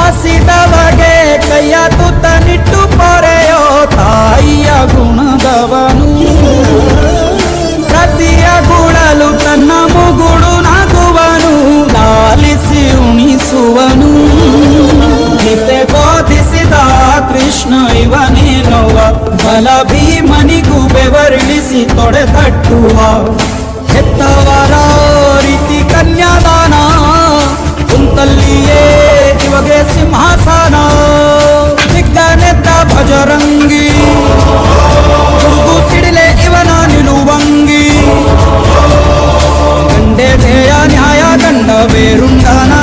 ಹಸಿದವಗೆ ಕೈಯ ತುತ್ತ ನಿಟ್ಟು ಪೊರೆಯೋ ತಾಯಿಯ ಗುಣದವನು. ಪ್ರತಿಯ ಗುಳಲು ತನ್ನ ಮುಗುಳು ನಗುವನು, ಲಾಲಿಸಿ ಉಣಿಸುವನು. ನಿತ್ಯ ಬೋಧಿಸಿದ ಕೃಷ್ಣ ಇವನೇನೋವ, ಬಲ ಭೀಮನಿಗೂ ಬೆವರಿಳಿಸಿ ತೊಡೆ ತಟ್ಟುವ. ಹೆತ್ತವರ ರೀತಿ ಕನ್ಯಾದಾನ, ಕುಂತಲ್ಲಿಯೇ ಇವಗೆ ಸಿಂಹಾಸನ. ದಿಗ್ಗನೆದ್ದ ಭಜರಂಗಿ, ಗುರುಗು ಸಿಡಿಲೆ ಇವನ ನಿಲುವಂಗಿ. ಗಂಡೆ ಧ್ಯೇಯ ನ್ಯಾಯ ಗಂಡ ಬೇರುಂಡನ